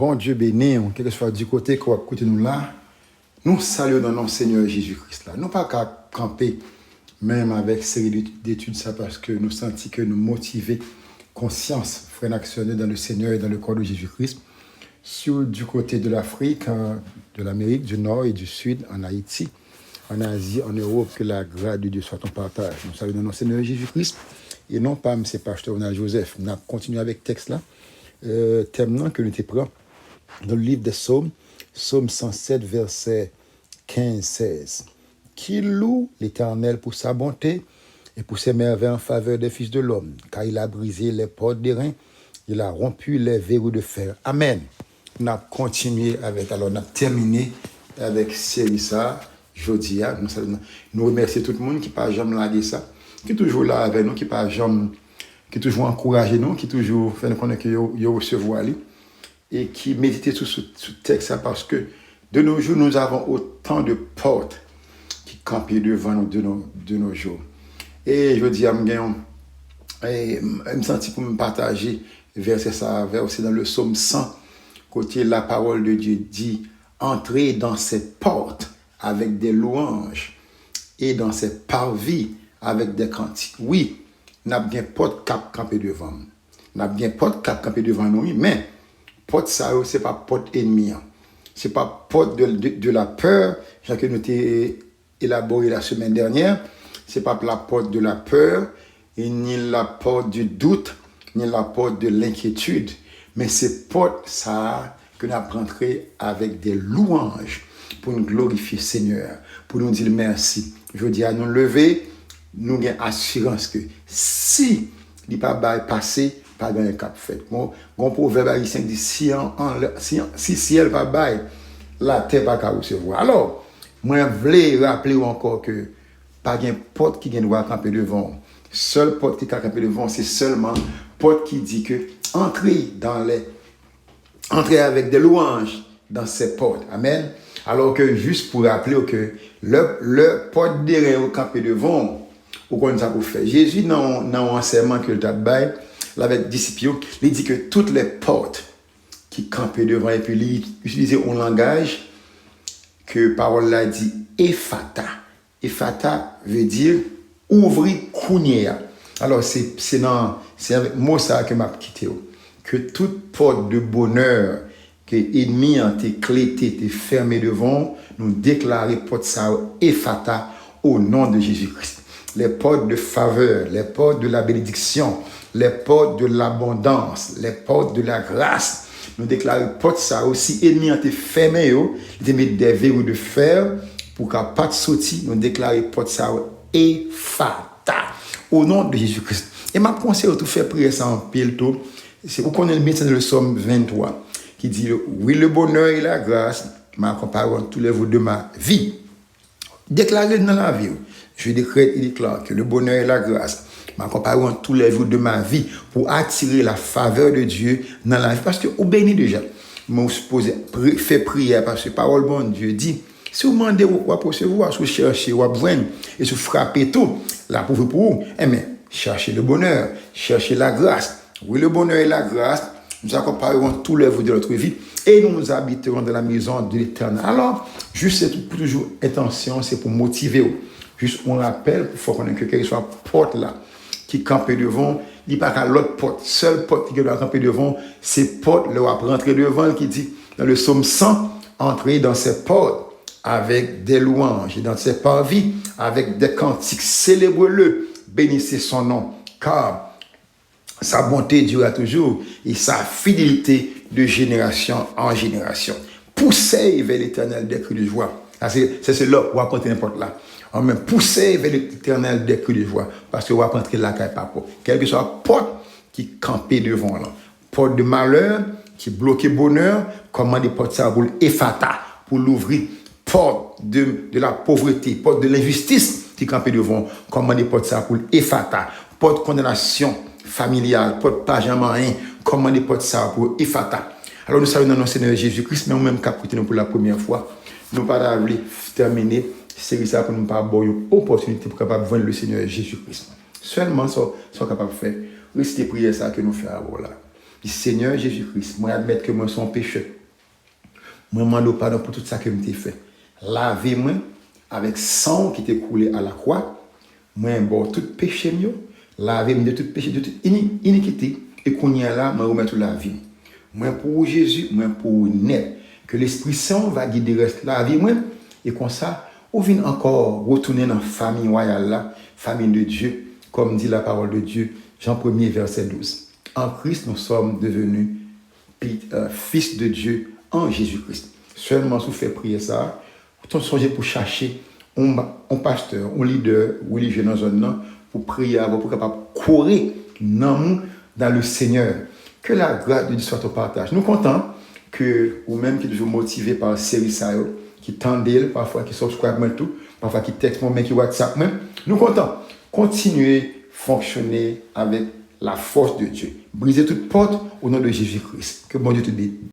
bon Dieu béni, quel que soit du côté qu'on va écouter nous là, nous saluons dans notre Seigneur Jésus-Christ là. Nous pas qu'à camper même avec série d'études ça parce que nous sentons que nous motiver conscience, frère actionner dans le Seigneur et dans le corps de Jésus-Christ. Sur du côté de l'Afrique, de l'Amérique du Nord et du Sud, en Haïti, en Asie, en Europe, que la grâce de Dieu soit ton partage. Nous saluons dans notre Seigneur Jésus-Christ et non pas M. Pasteur Ronald Joseph. Nous continuons avec le texte là. Thème que nous te prenons dans le livre des Psaumes, Psaume 107, verset 15-16. Qui loue l'Éternel pour sa bonté et pour ses merveilles en faveur des fils de l'homme, car il a brisé les portes des reins, il a rompu les verrous de fer. Amen. On a continué avec, alors on a terminé avec série ça, jeudi. Nous remercions tout le monde qui n'a jamais lâché ça, qui est toujours là avec nous, qui n'a jamais qui toujours encouragé nous, qui toujours fait nous connaître que yo recevoir lui et qui médite sur ce texte parce que de nos jours nous avons autant de portes qui campent devant nous de nos jours. Et je dis à me sentir pour me partager verset ça verset dans le psaume 100 côté la parole de Dieu dit entrez dans cette porte avec des louanges et dans cette parvis avec des cantiques. Oui, n'a bien porte cap camper devant nous. N'a bien porte cap camper devant nous, mais porte ça c'est pas porte ennemi. C'est pas porte de la peur, genre que nous t'ai élaboré la semaine dernière, c'est pas la porte de la peur et ni la porte du doute, ni la porte de l'inquiétude, mais c'est porte ça que nous avons rentré avec des louanges pour nous glorifier Seigneur, pour nous dire merci. Je dis à nous lever, nous avons assurance que si il pas passé, pas dans un cap fait. Mon proverbe haïtien dit si ciel pas bail, la terre pas qu'à recevoir. Alors, moi je voulais rappeler encore que pas de porte qui vient camper devant. Seule porte qui camper devant, c'est seulement porte qui dit que entrez avec des louanges dans ces portes. Amen. Alors que juste pour rappeler que le porte derrière camper devant ou qu'on ça pour faire. Jésus dans l'enseignement que le bail avec disciples, il dit que toutes les portes qui campaient devant et puis il utilisait un langage que parole là dit ephata. Ephata veut dire ouvrir kounia. Alors c'est avec mot ça que m'a quitté que toute porte de bonheur que ennemi a été clété, été fermé devant, nous déclarer porte ça ephata au nom de Jésus-Christ. Les portes de faveur, les portes de la bénédiction, les portes de l'abondance, les portes de la grâce. Nous déclarons porte ça aussi. Ennemi a été fermé, il mis des verrous de fer pour qu'à pas de sortir. Nous déclarons porte ça ephata au nom de Jésus-Christ. Et ma conseil de tout faire prier ça en pile tout. C'est vous connaissez le médecin de le Psaume 23 qui dit oui le bonheur et la grâce m'accompagneront tous les jours de ma vie. Déclarez dans la vie. Je décrète et déclare que le bonheur et la grâce m'accompagneront tous les jours de ma vie pour attirer la faveur de Dieu dans la vie. Parce que vous bénissez déjà. Vous supposez faire prière parce que la parole de Dieu dit si vous demandez, vous allez recevoir, si vous cherchez, vous allez voir, et si vous frappez tout, là pour vous, mais cherchez le bonheur, cherchez la grâce. Oui, le bonheur et la grâce nous accompagneront tous les jours de notre vie et nous habiterons dans la maison de l'Éternel. Alors, juste c'est pour toujours intention, c'est pour motiver. Juste on rappelle, il faut qu'on ait que quelque soit porte là qui campe devant, il n'y a pas qu'à l'autre porte, seule porte qui doit camper devant, c'est porte là où on rentrer devant qui dit dans le psaume 100, entrer dans ces portes avec des louanges et dans ses parvis avec des cantiques, célébrez-le, bénissez son nom, car sa bonté durera toujours et sa fidélité de génération en génération. Poussez vers l'Éternel des cris de joie. C'est là où on va prendre n'importe là. On même poussez vers l'Éternel des cris de joie parce que on va prendre la caille pas pour. Quelle que soit la porte qui campait devant là, porte de malheur qui bloquait bonheur, comment des portes ça pour ephata pour l'ouvrir. Porte de la pauvreté, porte de l'injustice qui campait devant, comment des portes ça pour ephata, porte de condamnation familiale, porte pas jamais rien, comment des portes ça pour ephata. Alors nous saluons notre Seigneur Jésus-Christ, mais nous-mêmes capitons pour la première fois, nous pas terminer c'est ça pour nous pas avoir une opportunité pour capable voir le Seigneur Jésus-Christ. Seulement ça capable de faire. Restez prier ça que nous faisons là. Dis Seigneur Jésus-Christ, moi admettre que moi suis un pécheur. Moi demande pardon pour tout ça que je t'ai fait. Lavez-moi avec sang qui t'est coulé à la croix. Moi bon tout péché mieux. Lavez-moi de tout péché, de toute iniquité. Et qu'on y a là, moi remettre la vie. Moi pour Jésus, moi pour net. Que l'Esprit Saint va guider reste la vie moi. Et comme ça, on vient encore retourner dans la famille royale là, famille de Dieu, comme dit la parole de Dieu, Jean 1er, verset 12. En Christ, nous sommes devenus fils de Dieu en Jésus-Christ. Seulement, si vous faites prier ça, vous songez pour chercher un pasteur, un leader religieux dans la zone pour prier, pour capable courir dans le Seigneur. Que la grâce de Dieu soit au partage. Nous comptons que, ou même qui est toujours motivé par la série Sayo, qui tendent, parfois qui subscribe tout, parfois qui texte moi, qui WhatsApp même. Nous comptons continuer à fonctionner avec la force de Dieu. Briser toute porte au nom de Jésus-Christ. Que bon Dieu te bénisse.